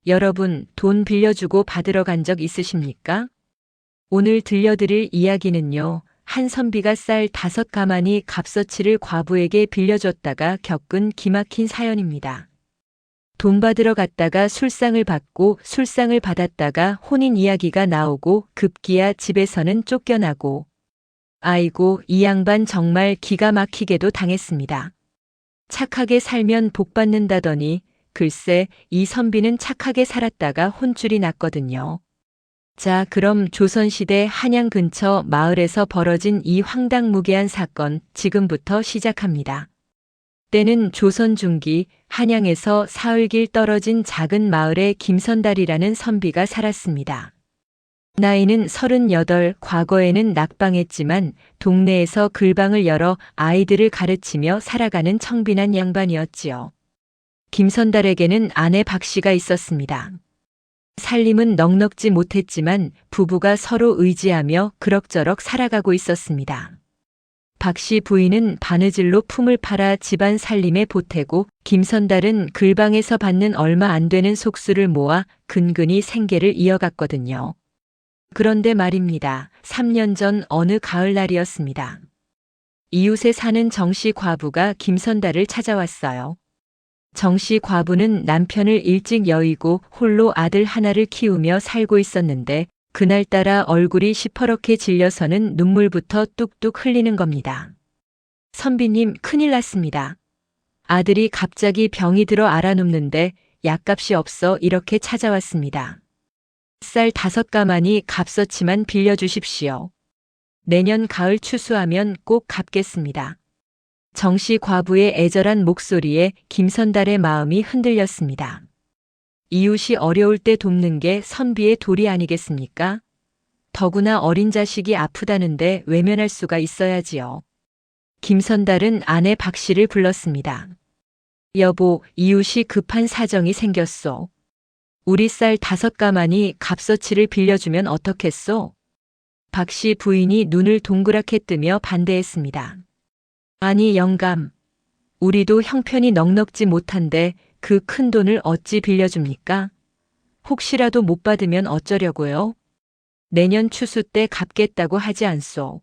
여러분, 돈 빌려주고 받으러 간 적 있으십니까? 오늘 들려드릴 이야기는요, 한 선비가 쌀 5가마니 값어치를 과부에게 빌려줬다가 겪은 기막힌 사연입니다. 돈 받으러 갔다가 술상을 받고 술상을 받았다가 혼인 이야기가 나오고 급기야 집에서는 쫓겨나고, 아이고, 이 양반 정말 기가 막히게도 당했습니다. 착하게 살면 복 받는다더니 글쎄 이 선비는 착하게 살았다가 혼쭐이 났거든요. 자, 그럼 조선시대 한양 근처 마을에서 벌어진 이 황당무계한 사건 지금부터 시작합니다. 때는 조선 중기 한양에서 사흘길 떨어진 작은 마을에 김선달이라는 선비가 살았습니다. 나이는 38, 과거에는 낙방했지만 동네에서 글방을 열어 아이들을 가르치며 살아가는 청빈한 양반이었지요. 김선달에게는 아내 박씨가 있었습니다. 살림은 넉넉지 못했지만 부부가 서로 의지하며 그럭저럭 살아가고 있었습니다. 박씨 부인은 바느질로 품을 팔아 집안 살림에 보태고 김선달은 글방에서 받는 얼마 안 되는 속수를 모아 근근히 생계를 이어갔거든요. 그런데 말입니다. 3년 전 어느 가을날이었습니다. 이웃에 사는 정씨 과부가 김선달을 찾아왔어요. 정씨 과부는 남편을 일찍 여의고 홀로 아들 하나를 키우며 살고 있었는데 그날따라 얼굴이 시퍼렇게 질려서는 눈물부터 뚝뚝 흘리는 겁니다. 선비님, 큰일 났습니다. 아들이 갑자기 병이 들어 알아눕는데 약값이 없어 이렇게 찾아왔습니다. 쌀 5가마니 값어치만 빌려주십시오. 내년 가을 추수하면 꼭 갚겠습니다. 정씨 과부의 애절한 목소리에 김선달의 마음이 흔들렸습니다. 이웃이 어려울 때 돕는 게 선비의 도리 아니겠습니까? 더구나 어린 자식이 아프다는데 외면할 수가 있어야지요. 김선달은 아내 박씨를 불렀습니다. 여보, 이웃이 급한 사정이 생겼소. 우리 쌀 5가마니 값어치를 빌려주면 어떻겠소? 박씨 부인이 눈을 동그랗게 뜨며 반대했습니다. 아니 영감, 우리도 형편이 넉넉지 못한데 그 큰 돈을 어찌 빌려줍니까? 혹시라도 못 받으면 어쩌려고요? 내년 추수 때 갚겠다고 하지 않소.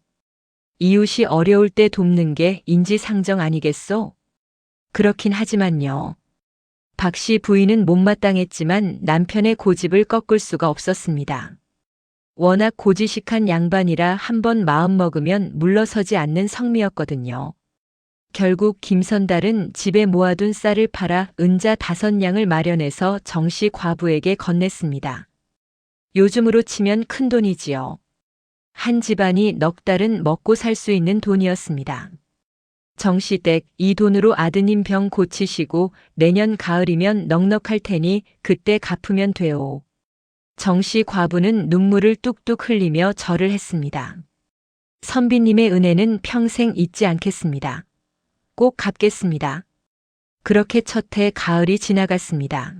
이웃이 어려울 때 돕는 게 인지상정 아니겠소? 그렇긴 하지만요. 박씨 부인은 못마땅했지만 남편의 고집을 꺾을 수가 없었습니다. 워낙 고지식한 양반이라 한번 마음먹으면 물러서지 않는 성미였거든요. 결국 김선달은 집에 모아둔 쌀을 팔아 은자 5냥을 마련해서 정씨 과부에게 건넸습니다. 요즘으로 치면 큰돈이지요. 한 집안이 넉 달은 먹고 살 수 있는 돈이었습니다. 정씨댁, 이 돈으로 아드님 병 고치시고 내년 가을이면 넉넉할 테니 그때 갚으면 돼요. 정씨 과부는 눈물을 뚝뚝 흘리며 절을 했습니다. 선비님의 은혜는 평생 잊지 않겠습니다. 꼭 갚겠습니다. 그렇게 첫 해 가을이 지나갔습니다.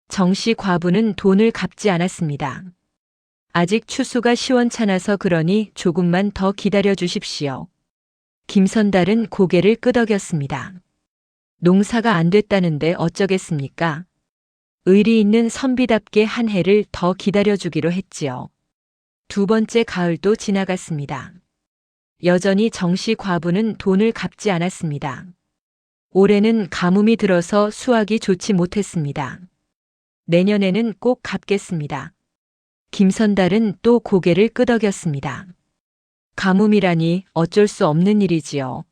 정씨 과부는 돈을 갚지 않았습니다. 아직 추수가 시원찮아서 그러니 조금만 더 기다려 주십시오. 김선달은 고개를 끄덕였습니다. 농사가 안 됐다는데 어쩌겠습니까? 의리 있는 선비답게 한 해를 더 기다려주기로 했지요. 2번째 가을도 지나갔습니다. 여전히 정씨 과부는 돈을 갚지 않았습니다. 올해는 가뭄이 들어서 수확이 좋지 못했습니다. 내년에는 꼭 갚겠습니다. 김선달은 또 고개를 끄덕였습니다. 가뭄이라니 어쩔 수 없는 일이지요.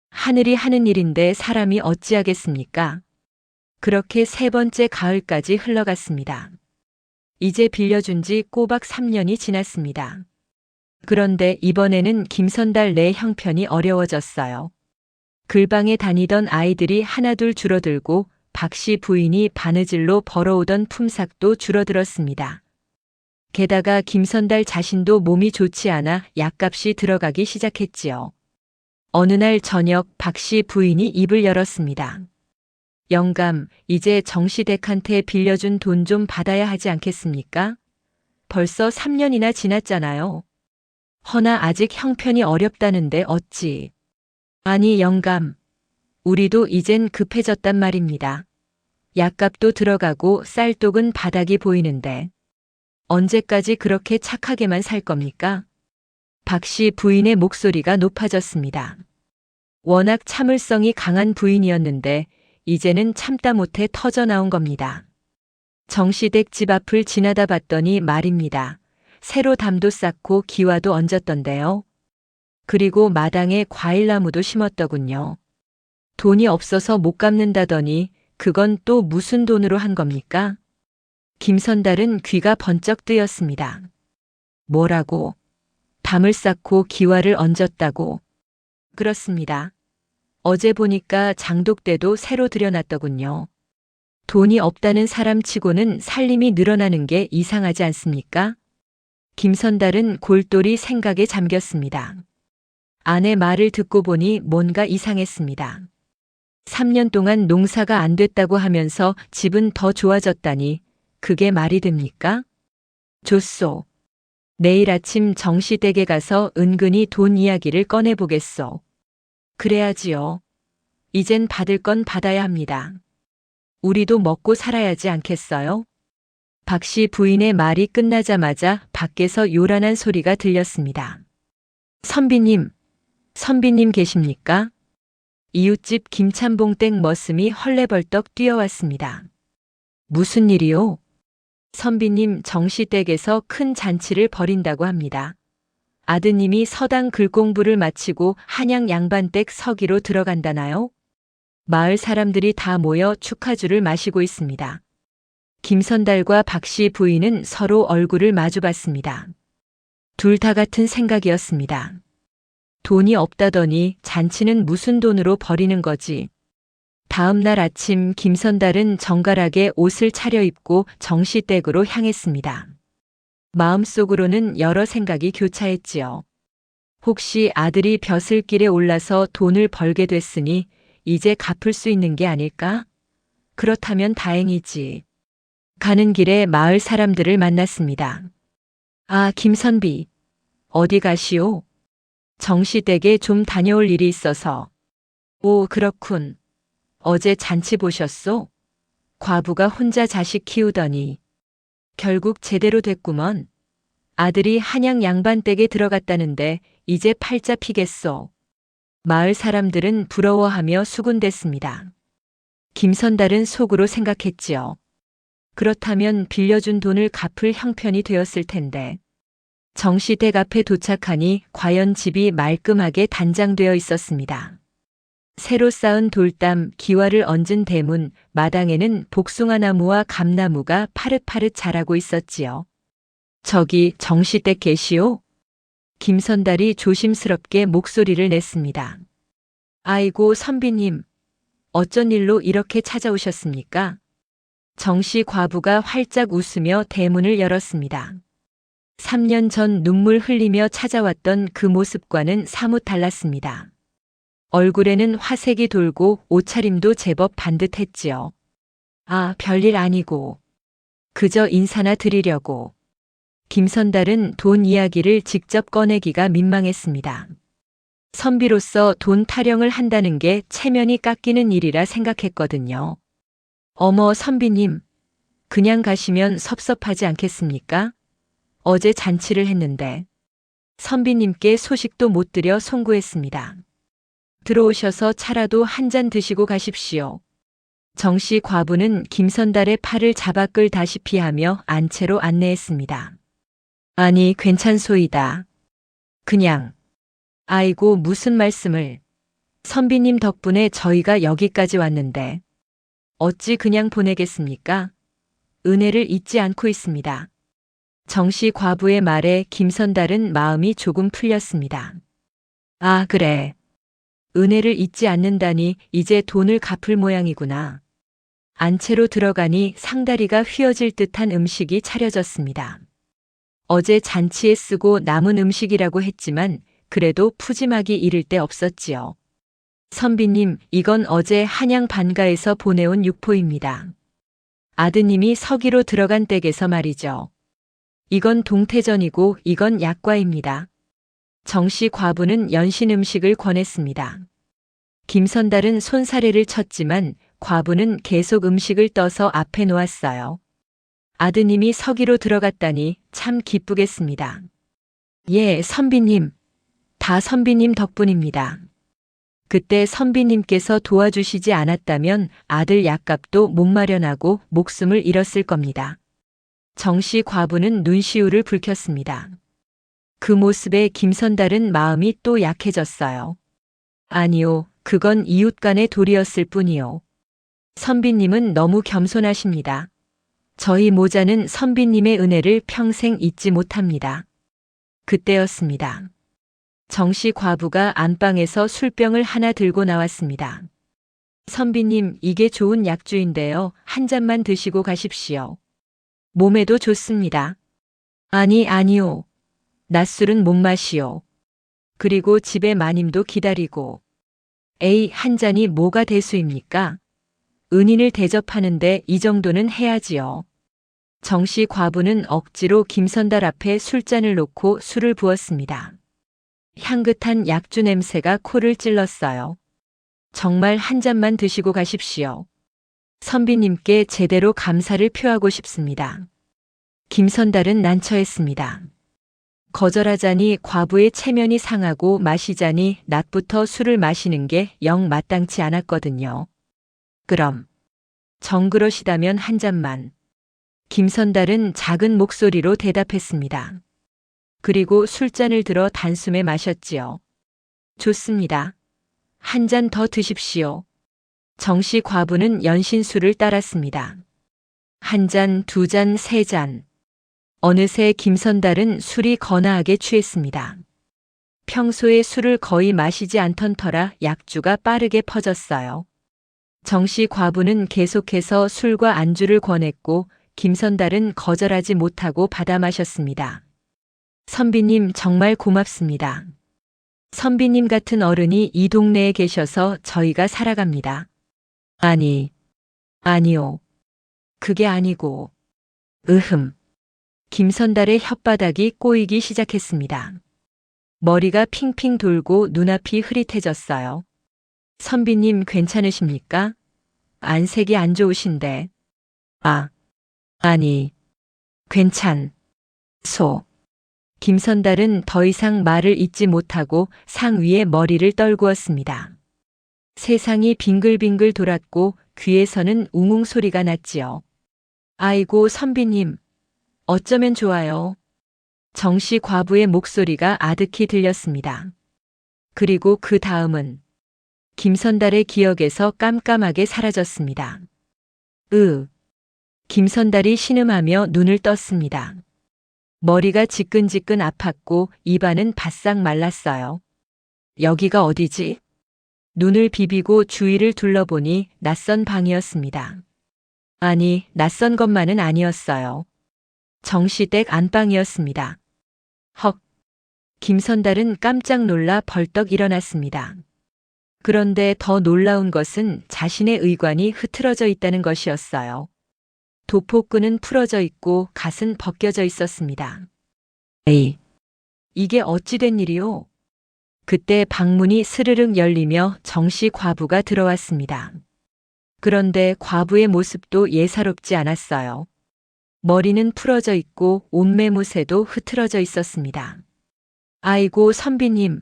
하늘이 하는 일인데 사람이 어찌하겠습니까? 그렇게 3번째 가을까지 흘러갔습니다. 이제 빌려준 지 꼬박 3년이 지났습니다. 그런데 이번에는 김선달 내 형편이 어려워졌어요. 글방에 다니던 아이들이 하나둘 줄어들고 박씨 부인이 바느질로 벌어오던 품삯도 줄어들었습니다. 게다가 김선달 자신도 몸이 좋지 않아 약값이 들어가기 시작했지요. 어느 날 저녁 박씨 부인이 입을 열었습니다. 영감, 이제 정씨댁한테 빌려준 돈 좀 받아야 하지 않겠습니까? 벌써 3년이나 지났잖아요. 허나 아직 형편이 어렵다는데 어찌. 아니 영감, 우리도 이젠 급해졌단 말입니다. 약값도 들어가고 쌀독은 바닥이 보이는데 언제까지 그렇게 착하게만 살 겁니까? 박 씨 부인의 목소리가 높아졌습니다. 워낙 참을성이 강한 부인이었는데 이제는 참다 못해 터져 나온 겁니다. 정시댁 집 앞을 지나다 봤더니 말입니다. 새로 담도 쌓고 기와도 얹었던데요. 그리고 마당에 과일나무도 심었더군요. 돈이 없어서 못 갚는다더니 그건 또 무슨 돈으로 한 겁니까? 김선달은 귀가 번쩍 뜨였습니다. 뭐라고? 담을 쌓고 기와를 얹었다고. 그렇습니다. 어제 보니까 장독대도 새로 들여놨더군요. 돈이 없다는 사람치고는 살림이 늘어나는 게 이상하지 않습니까? 김선달은 골똘히 생각에 잠겼습니다. 아내 말을 듣고 보니 뭔가 이상했습니다. 3년 동안 농사가 안 됐다고 하면서 집은 더 좋아졌다니 그게 말이 됩니까? 좋소. 내일 아침 정시댁에 가서 은근히 돈 이야기를 꺼내보겠소. 그래야지요. 이젠 받을 건 받아야 합니다. 우리도 먹고 살아야지 않겠어요? 박 씨 부인의 말이 끝나자마자 밖에서 요란한 소리가 들렸습니다. 선비님, 선비님 계십니까? 이웃집 김찬봉 댁 머슴이 헐레벌떡 뛰어왔습니다. 무슨 일이요? 선비님 정시댁에서 큰 잔치를 벌인다고 합니다. 아드님이 서당 글공부를 마치고 한양 양반댁 서기로 들어간다나요? 마을 사람들이 다 모여 축하주를 마시고 있습니다. 김선달과 박 씨 부인은 서로 얼굴을 마주봤습니다. 둘 다 같은 생각이었습니다. 돈이 없다더니 잔치는 무슨 돈으로 벌이는 거지. 다음 날 아침 김선달은 정갈하게 옷을 차려입고 정시댁으로 향했습니다. 마음속으로는 여러 생각이 교차했지요. 혹시 아들이 벼슬길에 올라서 돈을 벌게 됐으니 이제 갚을 수 있는 게 아닐까? 그렇다면 다행이지. 가는 길에 마을 사람들을 만났습니다. 아, 김선비. 어디 가시오? 정시댁에 좀 다녀올 일이 있어서. 오, 그렇군. 어제 잔치 보셨소? 과부가 혼자 자식 키우더니 결국 제대로 됐구먼. 아들이 한양 양반댁에 들어갔다는데 이제 팔자 피겠소. 마을 사람들은 부러워하며 수군댔습니다. 김선달은 속으로 생각했지요. 그렇다면 빌려준 돈을 갚을 형편이 되었을 텐데. 정시댁 앞에 도착하니 과연 집이 말끔하게 단장되어 있었습니다. 새로 쌓은 돌담, 기와를 얹은 대문, 마당에는 복숭아 나무와 감나무가 파릇파릇 자라고 있었지요. 저기 정시댁 계시오? 김선달이 조심스럽게 목소리를 냈습니다. 아이고 선비님, 어쩐 일로 이렇게 찾아오셨습니까? 정씨 과부가 활짝 웃으며 대문을 열었습니다. 3년 전 눈물 흘리며 찾아왔던 그 모습과는 사뭇 달랐습니다. 얼굴에는 화색이 돌고 옷차림도 제법 반듯했지요. 아, 별일 아니고. 그저 인사나 드리려고. 김선달은 돈 이야기를 직접 꺼내기가 민망했습니다. 선비로서 돈 타령을 한다는 게 체면이 깎이는 일이라 생각했거든요. 어머 선비님, 그냥 가시면 섭섭하지 않겠습니까? 어제 잔치를 했는데 선비님께 소식도 못 드려 송구했습니다. 들어오셔서 차라도 한 잔 드시고 가십시오. 정씨 과부는 김선달의 팔을 잡아 끌다시피 하며 안채로 안내했습니다. 아니 괜찮소이다. 그냥. 아이고 무슨 말씀을. 선비님 덕분에 저희가 여기까지 왔는데 어찌 그냥 보내겠습니까? 은혜를 잊지 않고 있습니다. 정씨 과부의 말에 김선달은 마음이 조금 풀렸습니다. 아 그래. 은혜를 잊지 않는다니 이제 돈을 갚을 모양이구나. 안채로 들어가니 상다리가 휘어질 듯한 음식이 차려졌습니다. 어제 잔치에 쓰고 남은 음식이라고 했지만 그래도 푸짐하기 이를 데 없었지요. 선비님, 이건 어제 한양 반가에서 보내온 육포입니다. 아드님이 서기로 들어간 댁에서 말이죠. 이건 동태전이고 이건 약과입니다. 정씨 과부는 연신 음식을 권했습니다. 김선달은 손사래를 쳤지만 과부는 계속 음식을 떠서 앞에 놓았어요. 아드님이 서기로 들어갔다니 참 기쁘겠습니다. 예, 선비님. 다 선비님 덕분입니다. 그때 선비님께서 도와주시지 않았다면 아들 약값도 못 마련하고 목숨을 잃었을 겁니다. 정씨 과부는 눈시울을 붉혔습니다. 그 모습에 김선달은 마음이 또 약해졌어요. 아니요, 그건 이웃 간의 도리였을 뿐이요. 선비님은 너무 겸손하십니다. 저희 모자는 선비님의 은혜를 평생 잊지 못합니다. 그때였습니다. 정씨 과부가 안방에서 술병을 하나 들고 나왔습니다. 선비님, 이게 좋은 약주인데요. 한 잔만 드시고 가십시오. 몸에도 좋습니다. 아니요. 낮술은 못 마시오. 그리고 집에 마님도 기다리고. 에이, 한 잔이 뭐가 대수입니까? 은인을 대접하는데 이 정도는 해야지요. 정씨 과부는 억지로 김선달 앞에 술잔을 놓고 술을 부었습니다. 향긋한 약주 냄새가 코를 찔렀어요. 정말 한 잔만 드시고 가십시오. 선비님께 제대로 감사를 표하고 싶습니다. 김선달은 난처했습니다. 거절하자니 과부의 체면이 상하고 마시자니 낮부터 술을 마시는 게 영 마땅치 않았거든요. 그럼 정그러시다면 한 잔만. 김선달은 작은 목소리로 대답했습니다. 그리고 술잔을 들어 단숨에 마셨지요. 좋습니다. 한 잔 더 드십시오. 정씨 과부는 연신술을 따랐습니다. 한 잔, 두 잔, 세 잔. 어느새 김선달은 술이 거나하게 취했습니다. 평소에 술을 거의 마시지 않던 터라 약주가 빠르게 퍼졌어요. 정씨 과부는 계속해서 술과 안주를 권했고 김선달은 거절하지 못하고 받아 마셨습니다. 선비님 정말 고맙습니다. 선비님 같은 어른이 이 동네에 계셔서 저희가 살아갑니다. 아니요. 그게 아니고. 김선달의 혓바닥이 꼬이기 시작했습니다. 머리가 핑핑 돌고 눈앞이 흐릿해졌어요. 선비님 괜찮으십니까? 안색이 안 좋으신데. 아니. 김선달은 더 이상 말을 잇지 못하고 상 위에 머리를 떨구었습니다. 세상이 빙글빙글 돌았고 귀에서는 웅웅 소리가 났지요. 아이고 선비님, 어쩌면 좋아요. 정씨 과부의 목소리가 아득히 들렸습니다. 그리고 그 다음은 김선달의 기억에서 깜깜하게 사라졌습니다. 김선달이 신음하며 눈을 떴습니다. 머리가 지끈지끈 아팠고 입안은 바싹 말랐어요. 여기가 어디지? 눈을 비비고 주위를 둘러보니 낯선 방이었습니다. 아니, 낯선 것만은 아니었어요. 정시댁 안방이었습니다. 헉! 김선달은 깜짝 놀라 벌떡 일어났습니다. 그런데 더 놀라운 것은 자신의 의관이 흐트러져 있다는 것이었어요. 도포끈은 풀어져 있고 갓은 벗겨져 있었습니다. 에이, 이게 어찌 된 일이오? 그때 방문이 스르륵 열리며 정씨 과부가 들어왔습니다. 그런데 과부의 모습도 예사롭지 않았어요. 머리는 풀어져 있고 옷매무새도 흐트러져 있었습니다. 아이고 선비님,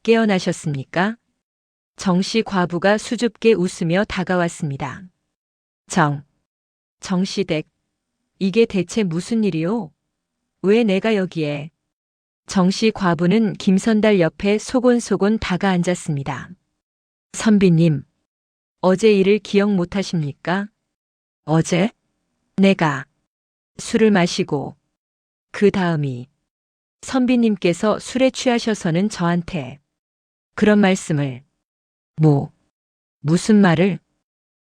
깨어나셨습니까? 정씨 과부가 수줍게 웃으며 다가왔습니다. 정시댁, 이게 대체 무슨 일이오? 왜 내가 여기에? 정씨 과부는 김선달 옆에 소곤소곤 다가 앉았습니다. 선비님, 어제 일을 기억 못하십니까? 어제? 내가 술을 마시고 그 다음이 선비님께서 술에 취하셔서는 저한테 그런 말씀을 무슨 말을?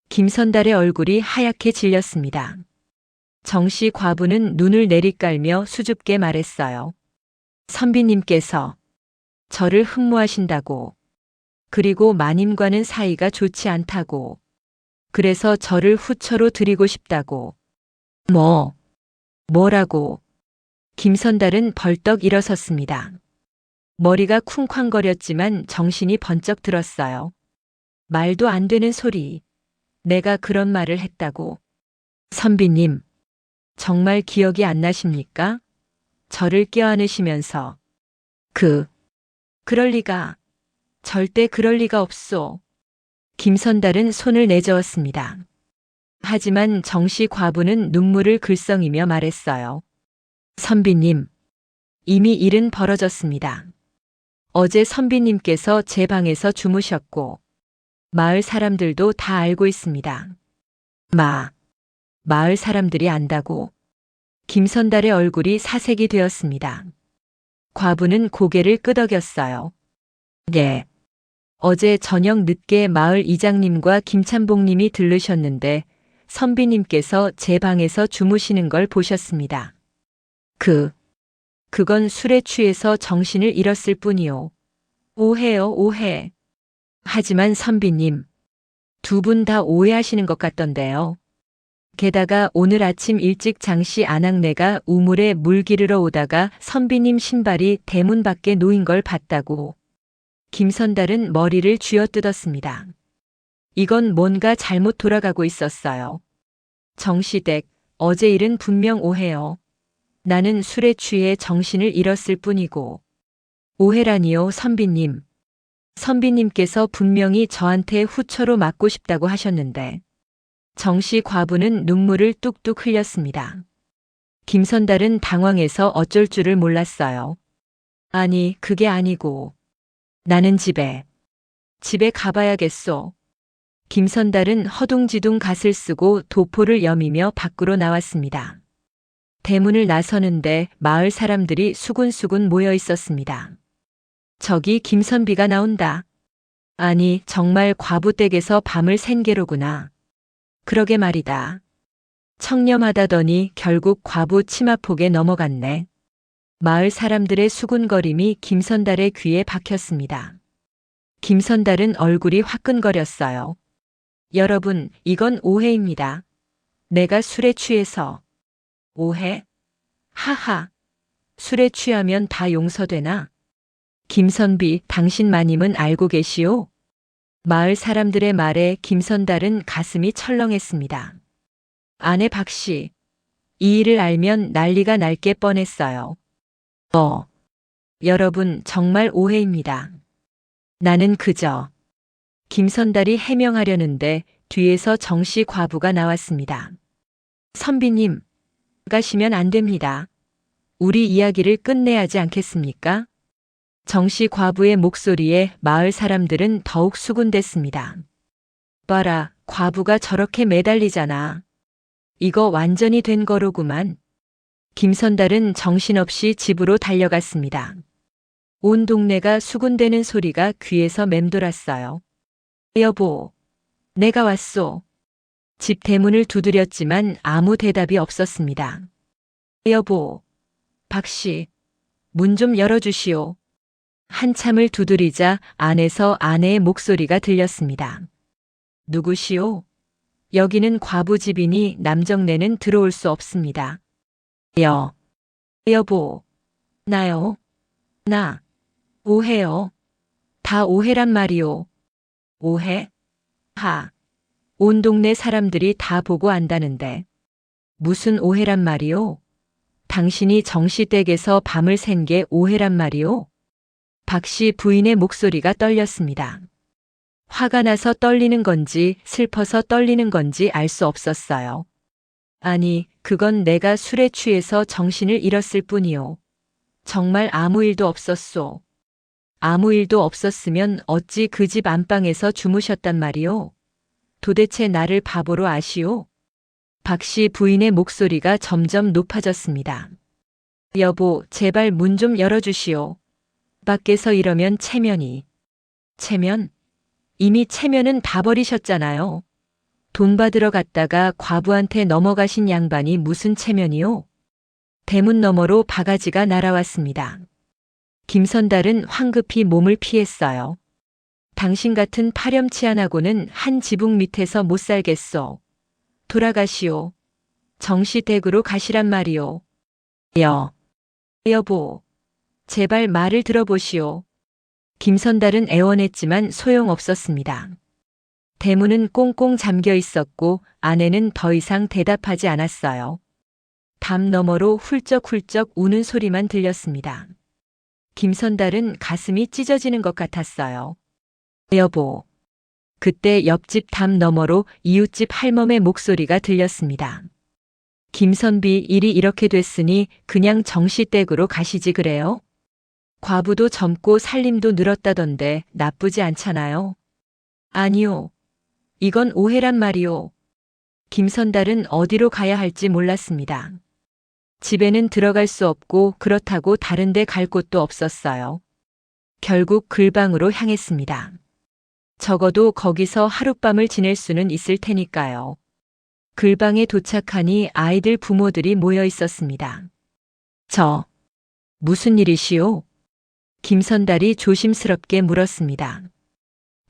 김선달의 얼굴이 하얗게 질렸습니다. 정씨 과부는 눈을 내리깔며 수줍게 말했어요. 선비님께서 저를 흠모하신다고. 그리고 마님과는 사이가 좋지 않다고. 그래서 저를 후처로 드리고 싶다고. 뭐라고? 김선달은 벌떡 일어섰습니다. 머리가 쿵쾅거렸지만 정신이 번쩍 들었어요. 말도 안 되는 소리. 내가 그런 말을 했다고. 선비님, 정말 기억이 안 나십니까? 저를 껴안으시면서. 그럴 리가. 절대 그럴 리가 없소. 김선달은 손을 내저었습니다. 하지만 정씨 과부는 눈물을 글썽이며 말했어요. 선비님, 이미 일은 벌어졌습니다. 어제 선비님께서 제 방에서 주무셨고, 마을 사람들도 다 알고 있습니다. 마을 사람들이 안다고. 김선달의 얼굴이 사색이 되었습니다. 과부는 고개를 끄덕였어요. 예. 어제 저녁 늦게 마을 이장님과 김찬봉님이 들르셨는데 선비님께서 제 방에서 주무시는 걸 보셨습니다. 그건 술에 취해서 정신을 잃었을 뿐이요. 오해요, 오해. 하지만 선비님, 두 분 다 오해하시는 것 같던데요. 게다가 오늘 아침 일찍 장씨 안악내가 우물에 물 기르러 오다가 선비님 신발이 대문 밖에 놓인 걸 봤다고. 김선달은 머리를 쥐어뜯었습니다. 이건 뭔가 잘못 돌아가고 있었어요. 정시댁, 어제 일은 분명 오해요. 나는 술에 취해 정신을 잃었을 뿐이고. 오해라니요, 선비님. 선비님께서 분명히 저한테 후처로 맞고 싶다고 하셨는데. 정씨 과부는 눈물을 뚝뚝 흘렸습니다. 김선달은 당황해서 어쩔 줄을 몰랐어요. 아니, 그게 아니고. 나는 집에 가봐야겠소. 김선달은 허둥지둥 갓을 쓰고 도포를 여미며 밖으로 나왔습니다. 대문을 나서는데 마을 사람들이 수군수군 모여 있었습니다. 저기 김선비가 나온다. 아니, 정말 과부 댁에서 밤을 샌 게로구나. 그러게 말이다. 청렴하다더니 결국 과부 치마폭에 넘어갔네. 마을 사람들의 수군거림이 김선달의 귀에 박혔습니다. 김선달은 얼굴이 화끈거렸어요. 여러분, 이건 오해입니다. 내가 술에 취해서. 오해? 하하. 술에 취하면 다 용서되나? 김선비, 당신 마님은 알고 계시오? 마을 사람들의 말에 김선달은 가슴이 철렁했습니다. 아내 박씨, 이 일을 알면 난리가 날 게 뻔했어요. 여러분 정말 오해입니다. 나는 그저. 김선달이 해명하려는데 뒤에서 정씨 과부가 나왔습니다. 선비님, 가시면 안 됩니다. 우리 이야기를 끝내야 하지 않겠습니까? 정씨 과부의 목소리에 마을 사람들은 더욱 수군댔습니다. 봐라, 과부가 저렇게 매달리잖아. 이거 완전히 된 거로구만. 김선달은 정신없이 집으로 달려갔습니다. 온 동네가 수군대는 소리가 귀에서 맴돌았어요. 여보, 내가 왔소. 집 대문을 두드렸지만 아무 대답이 없었습니다. 여보, 박씨, 문 좀 열어주시오. 한참을 두드리자 안에서 아내의 목소리가 들렸습니다. 누구시오? 여기는 과부 집이니 남정네는 들어올 수 없습니다. 여보, 나요? 나, 오해요. 다 오해란 말이오. 오해? 온 동네 사람들이 다 보고 안다는데. 무슨 오해란 말이오? 당신이 정씨 댁에서 밤을 샌 게 오해란 말이오? 박씨 부인의 목소리가 떨렸습니다. 화가 나서 떨리는 건지 슬퍼서 떨리는 건지 알 수 없었어요. 아니, 그건 내가 술에 취해서 정신을 잃었을 뿐이오. 정말 아무 일도 없었소. 아무 일도 없었으면 어찌 그 집 안방에서 주무셨단 말이오? 도대체 나를 바보로 아시오? 박씨 부인의 목소리가 점점 높아졌습니다. 여보, 제발 문 좀 열어주시오. 밖에서 이러면 체면이. 체면? 이미 체면은 다 버리셨잖아요. 돈 받으러 갔다가 과부한테 넘어가신 양반이 무슨 체면이요? 대문 너머로 바가지가 날아왔습니다. 김선달은 황급히 몸을 피했어요. 당신 같은 파렴치한하고는 한 지붕 밑에서 못 살겠소. 돌아가시오. 정씨 댁으로 가시란 말이오. 여보, 제발 말을 들어보시오. 김선달은 애원했지만 소용없었습니다. 대문은 꽁꽁 잠겨 있었고 아내는 더 이상 대답하지 않았어요. 담 너머로 훌쩍훌쩍 우는 소리만 들렸습니다. 김선달은 가슴이 찢어지는 것 같았어요. 여보. 그때 옆집 담 너머로 이웃집 할멈의 목소리가 들렸습니다. 김선비 일이 이렇게 됐으니 그냥 정시댁으로 가시지 그래요? 과부도 젊고 살림도 늘었다던데 나쁘지 않잖아요. 아니요. 이건 오해란 말이요. 김선달은 어디로 가야 할지 몰랐습니다. 집에는 들어갈 수 없고 그렇다고 다른 데 갈 곳도 없었어요. 결국 글방으로 향했습니다. 적어도 거기서 하룻밤을 지낼 수는 있을 테니까요. 글방에 도착하니 아이들 부모들이 모여 있었습니다. 무슨 일이시오? 김선달이 조심스럽게 물었습니다.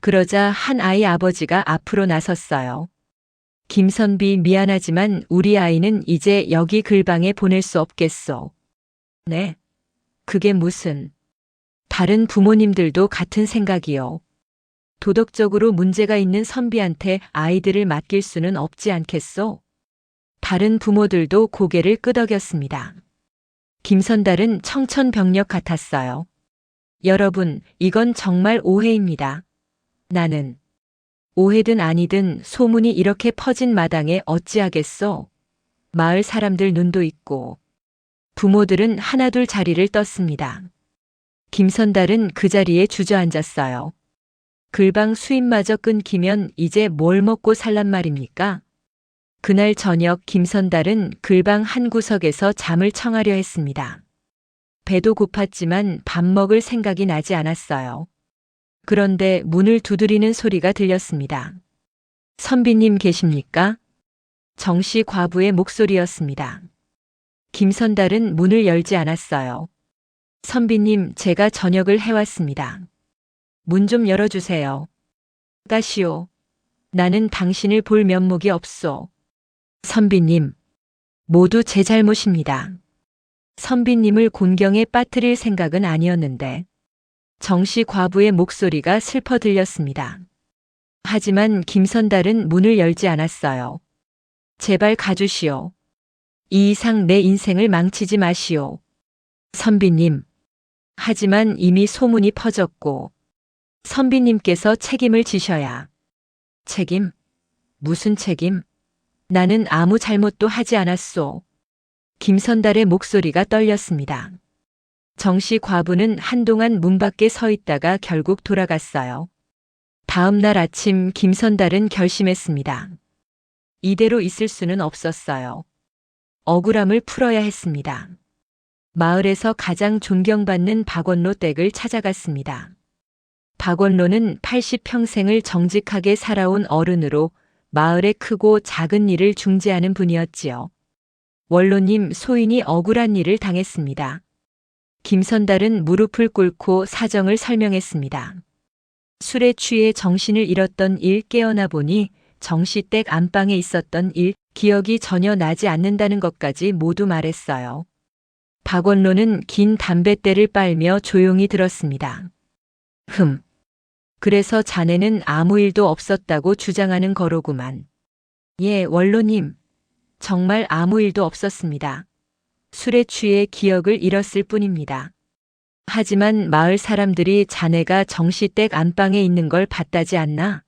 그러자 한 아이 아버지가 앞으로 나섰어요. 김선비 미안하지만 우리 아이는 이제 여기 글방에 보낼 수 없겠소. 네? 그게 무슨? 다른 부모님들도 같은 생각이요. 도덕적으로 문제가 있는 선비한테 아이들을 맡길 수는 없지 않겠소? 다른 부모들도 고개를 끄덕였습니다. 김선달은 청천벽력 같았어요. 여러분, 이건 정말 오해입니다. 나는 오해든 아니든 소문이 이렇게 퍼진 마당에 어찌하겠소? 마을 사람들 눈도 있고 부모들은 하나둘 자리를 떴습니다. 김선달은 그 자리에 주저앉았어요. 글방 수입마저 끊기면 이제 뭘 먹고 살란 말입니까? 그날 저녁 김선달은 글방 한 구석에서 잠을 청하려 했습니다. 배도 고팠지만 밥 먹을 생각이 나지 않았어요. 그런데 문을 두드리는 소리가 들렸습니다. 선비님 계십니까? 정씨 과부의 목소리였습니다. 김선달은 문을 열지 않았어요. 선비님, 제가 저녁을 해왔습니다. 문 좀 열어주세요. 가시오. 나는 당신을 볼 면목이 없소. 선비님, 모두 제 잘못입니다. 선비님을 곤경에 빠뜨릴 생각은 아니었는데 정씨 과부의 목소리가 슬퍼 들렸습니다. 하지만 김선달은 문을 열지 않았어요. 제발 가주시오. 이 이상 내 인생을 망치지 마시오. 선비님. 하지만 이미 소문이 퍼졌고 선비님께서 책임을 지셔야. 책임? 무슨 책임? 나는 아무 잘못도 하지 않았소. 김선달의 목소리가 떨렸습니다. 정씨 과부는 한동안 문 밖에 서 있다가 결국 돌아갔어요. 다음 날 아침 김선달은 결심했습니다. 이대로 있을 수는 없었어요. 억울함을 풀어야 했습니다. 마을에서 가장 존경받는 박원로 댁을 찾아갔습니다. 박원로는 80평생을 정직하게 살아온 어른으로 마을의 크고 작은 일을 중재하는 분이었지요. 원로님, 소인이 억울한 일을 당했습니다. 김선달은 무릎을 꿇고 사정을 설명했습니다. 술에 취해 정신을 잃었던 일 깨어나 보니 정씨댁 안방에 있었던 일, 기억이 전혀 나지 않는다는 것까지 모두 말했어요. 박원로는 긴 담뱃대를 빨며 조용히 들었습니다. 그래서 자네는 아무 일도 없었다고 주장하는 거로구만. 예, 원로님. 정말 아무 일도 없었습니다. 술에 취해 기억을 잃었을 뿐입니다. 하지만 마을 사람들이 자네가 정씨댁 안방에 있는 걸 봤다지 않나?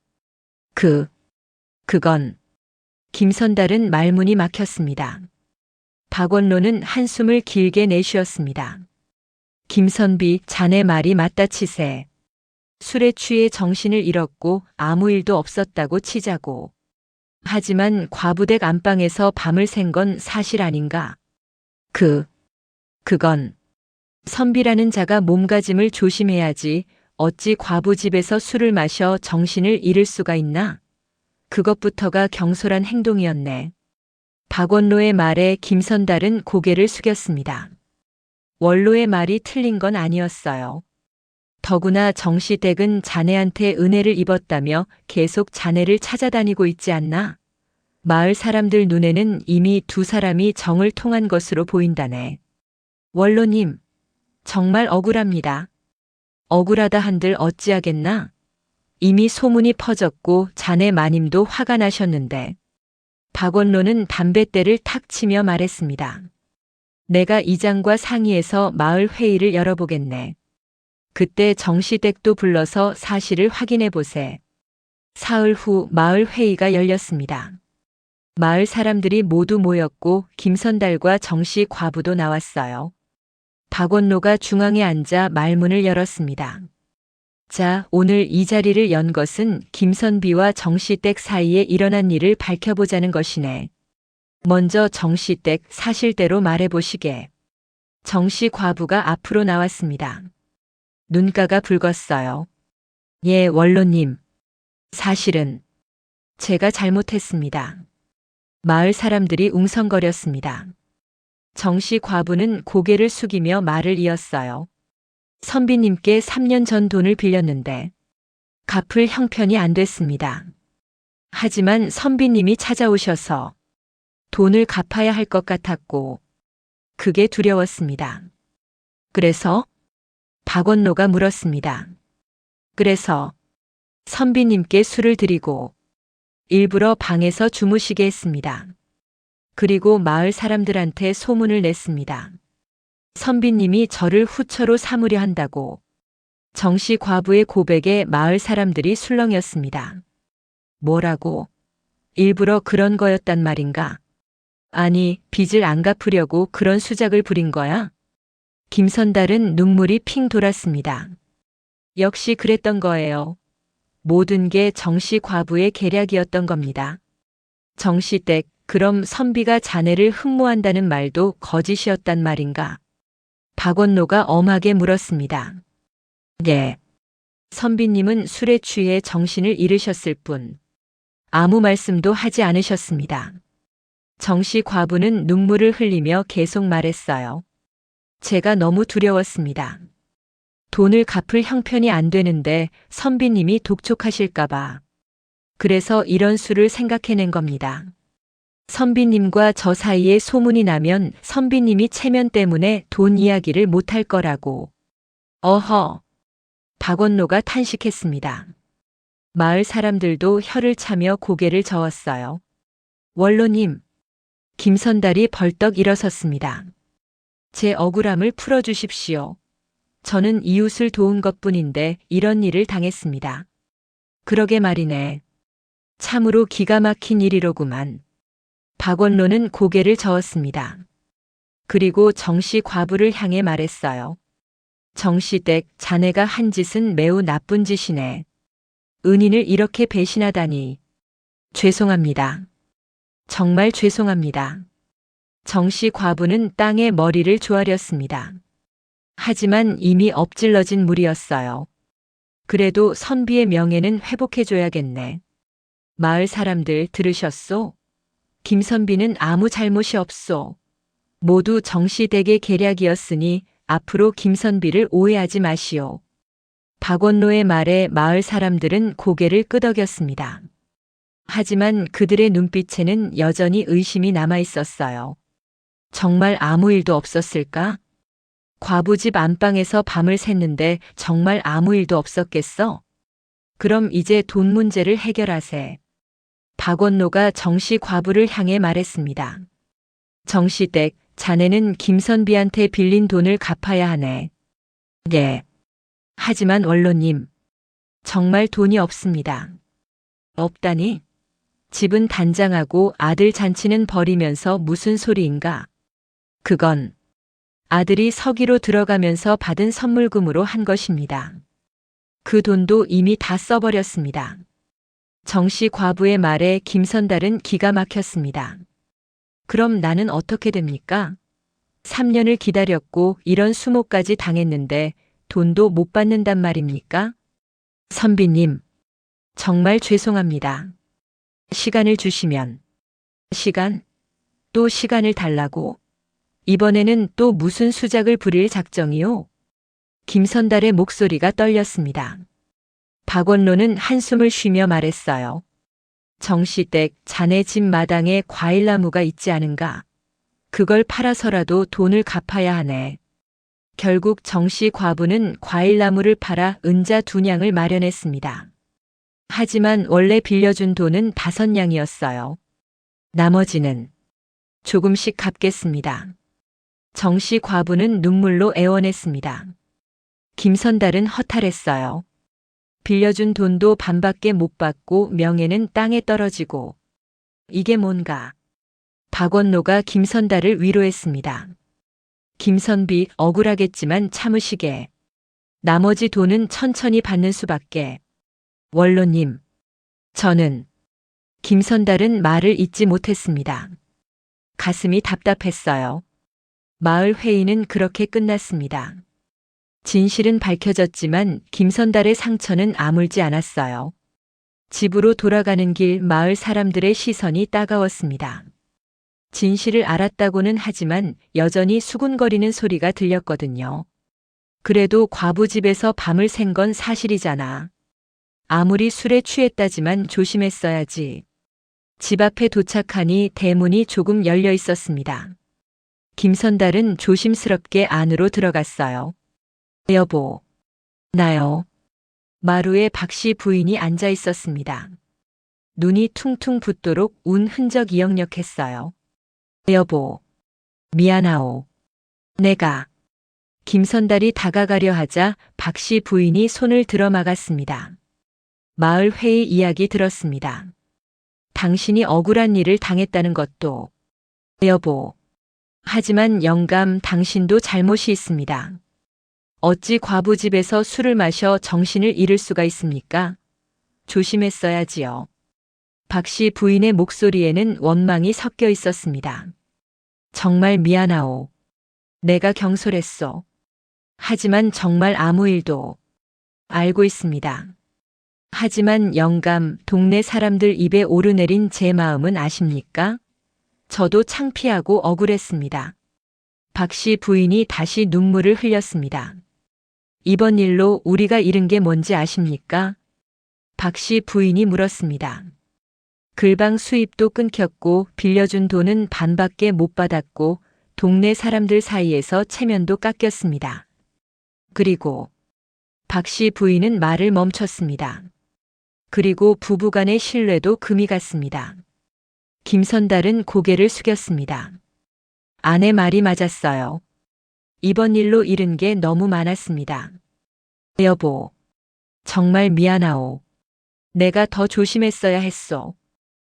그건. 김선달은 말문이 막혔습니다. 박원로는 한숨을 길게 내쉬었습니다. 김선비, 자네 말이 맞다 치세. 술에 취해 정신을 잃었고 아무 일도 없었다고 치자고. 하지만 과부댁 안방에서 밤을 샌 건 사실 아닌가? 그건. 선비라는 자가 몸가짐을 조심해야지 어찌 과부 집에서 술을 마셔 정신을 잃을 수가 있나? 그것부터가 경솔한 행동이었네. 박원로의 말에 김선달은 고개를 숙였습니다. 원로의 말이 틀린 건 아니었어요. 더구나 정씨 댁은 자네한테 은혜를 입었다며 계속 자네를 찾아다니고 있지 않나? 마을 사람들 눈에는 이미 두 사람이 정을 통한 것으로 보인다네. 원로님, 정말 억울합니다. 억울하다 한들 어찌하겠나? 이미 소문이 퍼졌고 자네 마님도 화가 나셨는데 박원로는 담뱃대를 탁 치며 말했습니다. 내가 이장과 상의해서 마을 회의를 열어보겠네. 그때 정시댁도 불러서 사실을 확인해 보세. 사흘 후 마을 회의가 열렸습니다. 마을 사람들이 모두 모였고 김선달과 정씨 과부도 나왔어요. 박원로가 중앙에 앉아 말문을 열었습니다. 자, 오늘 이 자리를 연 것은 김선비와 정씨댁 사이에 일어난 일을 밝혀보자는 것이네. 먼저 정씨댁 사실대로 말해보시게. 정씨 과부가 앞으로 나왔습니다. 눈가가 붉었어요. 예, 원로님. 사실은 제가 잘못했습니다. 마을 사람들이 웅성거렸습니다. 정씨 과부는 고개를 숙이며 말을 이었어요. 선비님께 3년 전 돈을 빌렸는데 갚을 형편이 안 됐습니다. 하지만 선비님이 찾아오셔서 돈을 갚아야 할 것 같았고 그게 두려웠습니다. 그래서 박원로가 물었습니다. 그래서 선비님께 술을 드리고 일부러 방에서 주무시게 했습니다. 그리고 마을 사람들한테 소문을 냈습니다. 선비님이 저를 후처로 삼으려 한다고. 정씨 과부의 고백에 마을 사람들이 술렁였습니다. 뭐라고? 일부러 그런 거였단 말인가? 아니, 빚을 안 갚으려고 그런 수작을 부린 거야? 김선달은 눈물이 핑 돌았습니다. 역시 그랬던 거예요. 모든 게 정씨 과부의 계략이었던 겁니다. 정씨댁, 그럼 선비가 자네를 흠모한다는 말도 거짓이었단 말인가? 박원로가 엄하게 물었습니다. 예. 선비님은 술에 취해 정신을 잃으셨을 뿐 아무 말씀도 하지 않으셨습니다. 정씨 과부는 눈물을 흘리며 계속 말했어요. 제가 너무 두려웠습니다. 돈을 갚을 형편이 안 되는데 선비님이 독촉하실까봐. 그래서 이런 수를 생각해낸 겁니다. 선비님과 저 사이에 소문이 나면 선비님이 체면 때문에 돈 이야기를 못할 거라고. 어허. 박원로가 탄식했습니다. 마을 사람들도 혀를 차며 고개를 저었어요. 원로님. 김선달이 벌떡 일어섰습니다. 제 억울함을 풀어주십시오. 저는 이웃을 도운 것뿐인데 이런 일을 당했습니다. 그러게 말이네. 참으로 기가 막힌 일이로구만. 박원로는 고개를 저었습니다. 그리고 정씨 과부를 향해 말했어요. 정씨댁, 자네가 한 짓은 매우 나쁜 짓이네. 은인을 이렇게 배신하다니. 죄송합니다. 정말 죄송합니다. 정씨 과부는 땅에 머리를 조아렸습니다. 하지만 이미 엎질러진 물이었어요. 그래도 선비의 명예는 회복해줘야겠네. 마을 사람들 들으셨소? 김선비는 아무 잘못이 없소. 모두 정씨댁의 계략이었으니 앞으로 김선비를 오해하지 마시오. 박원로의 말에 마을 사람들은 고개를 끄덕였습니다. 하지만 그들의 눈빛에는 여전히 의심이 남아 있었어요. 정말 아무 일도 없었을까? 과부집 안방에서 밤을 샜는데 정말 아무 일도 없었겠어? 그럼 이제 돈 문제를 해결하세. 박원로가 정씨 과부를 향해 말했습니다. 정씨댁, 자네는 김선비한테 빌린 돈을 갚아야 하네. 예. 하지만 원로님, 정말 돈이 없습니다. 없다니? 집은 단장하고 아들 잔치는 벌이면서 무슨 소리인가? 그건 아들이 서기로 들어가면서 받은 선물금으로 한 것입니다. 그 돈도 이미 다 써버렸습니다. 정씨 과부의 말에 김선달은 기가 막혔습니다. 그럼 나는 어떻게 됩니까? 3년을 기다렸고 이런 수모까지 당했는데 돈도 못 받는단 말입니까? 선비님, 정말 죄송합니다. 시간을 주시면. 시간? 또 시간을 달라고? 이번에는 또 무슨 수작을 부릴 작정이요? 김선달의 목소리가 떨렸습니다. 박원로는 한숨을 쉬며 말했어요. 정씨댁, 자네 집 마당에 과일나무가 있지 않은가? 그걸 팔아서라도 돈을 갚아야 하네. 결국 정씨 과부는 과일나무를 팔아 은자 2냥을 마련했습니다. 하지만 원래 빌려준 돈은 5냥이었어요. 나머지는 조금씩 갚겠습니다. 정씨 과부는 눈물로 애원했습니다. 김선달은 허탈했어요. 빌려준 돈도 반밖에 못 받고 명예는 땅에 떨어지고 이게 뭔가. 박원노가 김선달을 위로했습니다. 김선비 억울하겠지만 참으시게. 나머지 돈은 천천히 받는 수밖에. 원로님, 저는. 김선달은 말을 잇지 못했습니다. 가슴이 답답했어요. 마을 회의는 그렇게 끝났습니다. 진실은 밝혀졌지만 김선달의 상처는 아물지 않았어요. 집으로 돌아가는 길 마을 사람들의 시선이 따가웠습니다. 진실을 알았다고는 하지만 여전히 수군거리는 소리가 들렸거든요. 그래도 과부 집에서 밤을 샌 건 사실이잖아. 아무리 술에 취했다지만 조심했어야지. 집 앞에 도착하니 대문이 조금 열려 있었습니다. 김선달은 조심스럽게 안으로 들어갔어요. 여보, 나요. 마루에 박씨 부인이 앉아 있었습니다. 눈이 퉁퉁 붓도록 운 흔적이 역력했어요. 여보, 미안하오. 내가. 김선달이 다가가려 하자 박씨 부인이 손을 들어 막았습니다. 마을 회의 이야기 들었습니다. 당신이 억울한 일을 당했다는 것도. 여보. 하지만 영감 당신도 잘못이 있습니다. 어찌 과부 집에서 술을 마셔 정신을 잃을 수가 있습니까? 조심했어야지요. 박씨 부인의 목소리에는 원망이 섞여 있었습니다. 정말 미안하오. 내가 경솔했소. 하지만 정말 아무 일도. 알고 있습니다. 하지만 영감, 동네 사람들 입에 오르내린 제 마음은 아십니까? 저도 창피하고 억울했습니다. 박씨 부인이 다시 눈물을 흘렸습니다. 이번 일로 우리가 잃은 게 뭔지 아십니까? 박씨 부인이 물었습니다. 글방 수입도 끊겼고 빌려준 돈은 반밖에 못 받았고 동네 사람들 사이에서 체면도 깎였습니다. 그리고 박씨 부인은 말을 멈췄습니다. 그리고 부부간의 신뢰도 금이 갔습니다. 김선달은 고개를 숙였습니다. 아내 말이 맞았어요. 이번 일로 잃은 게 너무 많았습니다. 여보, 정말 미안하오. 내가 더 조심했어야 했소.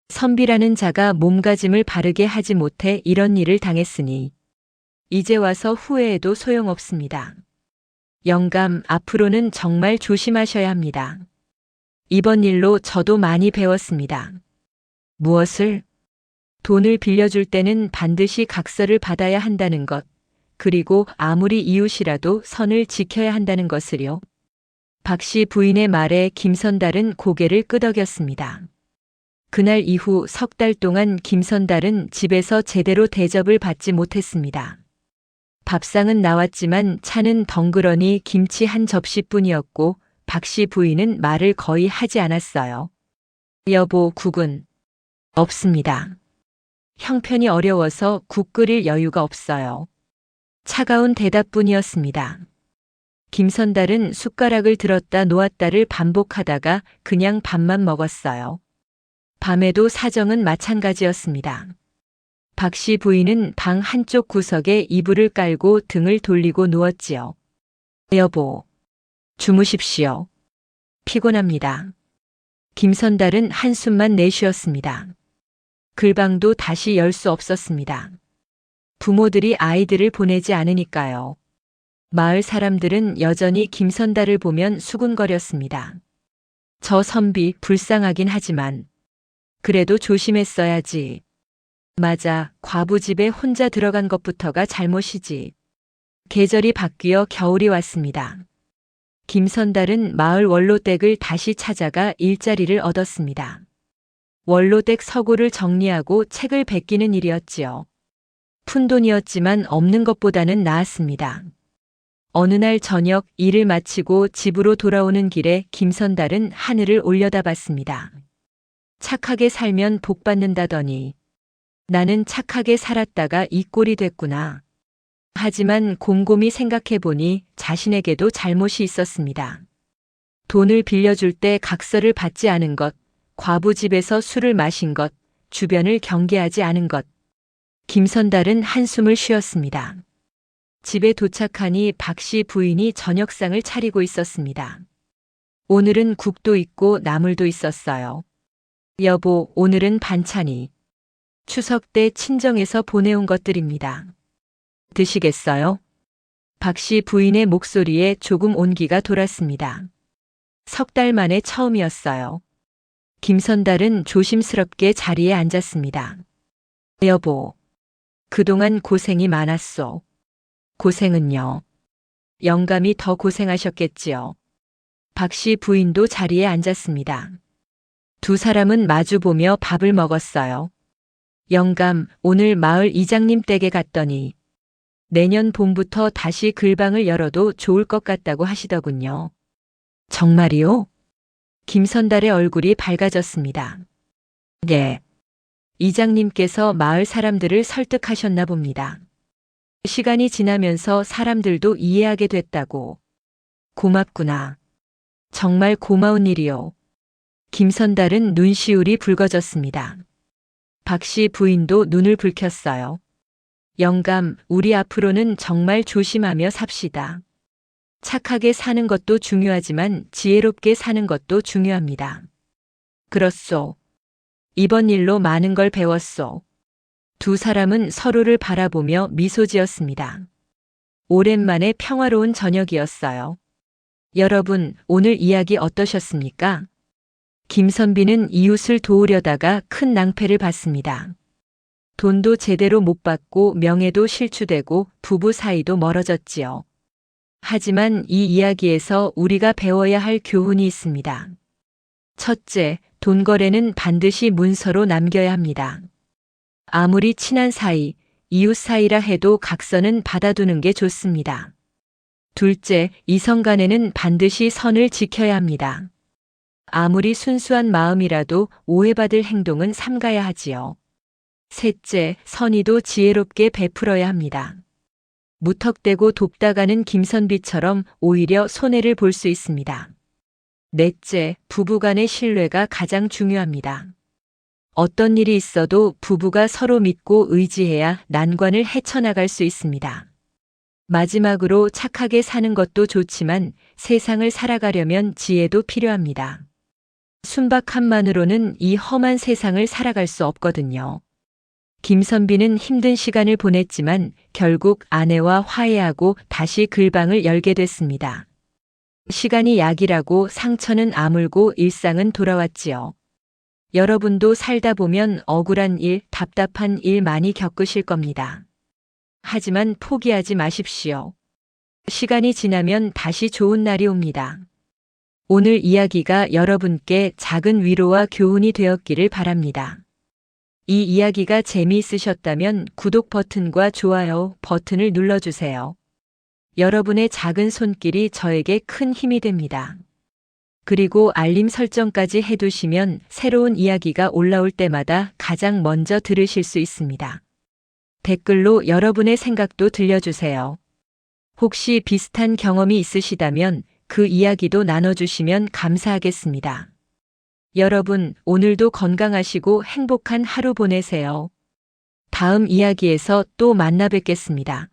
선비라는 자가 몸가짐을 바르게 하지 못해 이런 일을 당했으니 이제 와서 후회해도 소용없습니다. 영감, 앞으로는 정말 조심하셔야 합니다. 이번 일로 저도 많이 배웠습니다. 무엇을? 돈을 빌려줄 때는 반드시 각서를 받아야 한다는 것, 그리고 아무리 이웃이라도 선을 지켜야 한다는 것을요. 박씨 부인의 말에 김선달은 고개를 끄덕였습니다. 그날 이후 3달 동안 김선달은 집에서 제대로 대접을 받지 못했습니다. 밥상은 나왔지만 차는 덩그러니 김치 한 접시뿐이었고 박씨 부인은 말을 거의 하지 않았어요. 여보, 국은 없습니다. 형편이 어려워서 국 끓일 여유가 없어요. 차가운 대답뿐이었습니다. 김선달은 숟가락을 들었다 놓았다를 반복하다가 그냥 밥만 먹었어요. 밤에도 사정은 마찬가지였습니다. 박씨 부인은 방 한쪽 구석에 이불을 깔고 등을 돌리고 누웠지요. 여보, 주무십시오. 피곤합니다. 김선달은 한숨만 내쉬었습니다. 글방도 다시 열 수 없었습니다. 부모들이 아이들을 보내지 않으니까요. 마을 사람들은 여전히 김선달을 보면 수군거렸습니다. 저 선비 불쌍하긴 하지만 그래도 조심했어야지. 맞아, 과부 집에 혼자 들어간 것부터가 잘못이지. 계절이 바뀌어 겨울이 왔습니다. 김선달은 마을 원로댁을 다시 찾아가 일자리를 얻었습니다. 원로댁 서구를 정리하고 책을 베끼는 일이었지요. 푼돈이었지만 없는 것보다는 나았습니다. 어느 날 저녁 일을 마치고 집으로 돌아오는 길에 김선달은 하늘을 올려다봤습니다. 착하게 살면 복 받는다더니 나는 착하게 살았다가 이 꼴이 됐구나. 하지만 곰곰이 생각해보니 자신에게도 잘못이 있었습니다. 돈을 빌려줄 때 각서를 받지 않은 것, 과부 집에서 술을 마신 것, 주변을 경계하지 않은 것. 김선달은 한숨을 쉬었습니다. 집에 도착하니 박씨 부인이 저녁상을 차리고 있었습니다. 오늘은 국도 있고 나물도 있었어요. 여보, 오늘은 반찬이 추석 때 친정에서 보내온 것들입니다. 드시겠어요? 박씨 부인의 목소리에 조금 온기가 돌았습니다. 석 달 만에 처음이었어요. 김선달은 조심스럽게 자리에 앉았습니다. 여보, 그동안 고생이 많았소. 고생은요. 영감이 더 고생하셨겠지요. 박씨 부인도 자리에 앉았습니다. 두 사람은 마주보며 밥을 먹었어요. 영감, 오늘 마을 이장님 댁에 갔더니 내년 봄부터 다시 글방을 열어도 좋을 것 같다고 하시더군요. 정말이요? 김선달의 얼굴이 밝아졌습니다. 예. 이장님께서 마을 사람들을 설득하셨나 봅니다. 시간이 지나면서 사람들도 이해하게 됐다고. 고맙구나. 정말 고마운 일이요. 김선달은 눈시울이 붉어졌습니다. 박씨 부인도 눈을 붉혔어요. 영감, 우리 앞으로는 정말 조심하며 삽시다. 착하게 사는 것도 중요하지만 지혜롭게 사는 것도 중요합니다. 그렇소. 이번 일로 많은 걸 배웠소. 두 사람은 서로를 바라보며 미소 지었습니다. 오랜만에 평화로운 저녁이었어요. 여러분, 오늘 이야기 어떠셨습니까? 김선비는 이웃을 도우려다가 큰 낭패를 봤습니다. 돈도 제대로 못 받고 명예도 실추되고 부부 사이도 멀어졌지요. 하지만 이 이야기에서 우리가 배워야 할 교훈이 있습니다. 첫째, 돈 거래는 반드시 문서로 남겨야 합니다. 아무리 친한 사이, 이웃 사이라 해도 각서는 받아두는 게 좋습니다. 둘째, 이성 간에는 반드시 선을 지켜야 합니다. 아무리 순수한 마음이라도 오해받을 행동은 삼가야 하지요. 셋째, 선의도 지혜롭게 베풀어야 합니다. 무턱대고 돕다가는 김선비처럼 오히려 손해를 볼 수 있습니다. 넷째, 부부간의 신뢰가 가장 중요합니다. 어떤 일이 있어도 부부가 서로 믿고 의지해야 난관을 헤쳐나갈 수 있습니다. 마지막으로 착하게 사는 것도 좋지만 세상을 살아가려면 지혜도 필요합니다. 순박함만으로는 이 험한 세상을 살아갈 수 없거든요. 김선비는 힘든 시간을 보냈지만 결국 아내와 화해하고 다시 글방을 열게 됐습니다. 시간이 약이라고 상처는 아물고 일상은 돌아왔지요. 여러분도 살다 보면 억울한 일, 답답한 일 많이 겪으실 겁니다. 하지만 포기하지 마십시오. 시간이 지나면 다시 좋은 날이 옵니다. 오늘 이야기가 여러분께 작은 위로와 교훈이 되었기를 바랍니다. 이 이야기가 재미있으셨다면 구독 버튼과 좋아요 버튼을 눌러주세요. 여러분의 작은 손길이 저에게 큰 힘이 됩니다. 그리고 알림 설정까지 해두시면 새로운 이야기가 올라올 때마다 가장 먼저 들으실 수 있습니다. 댓글로 여러분의 생각도 들려주세요. 혹시 비슷한 경험이 있으시다면 그 이야기도 나눠주시면 감사하겠습니다. 여러분, 오늘도 건강하시고 행복한 하루 보내세요. 다음 이야기에서 또 만나 뵙겠습니다.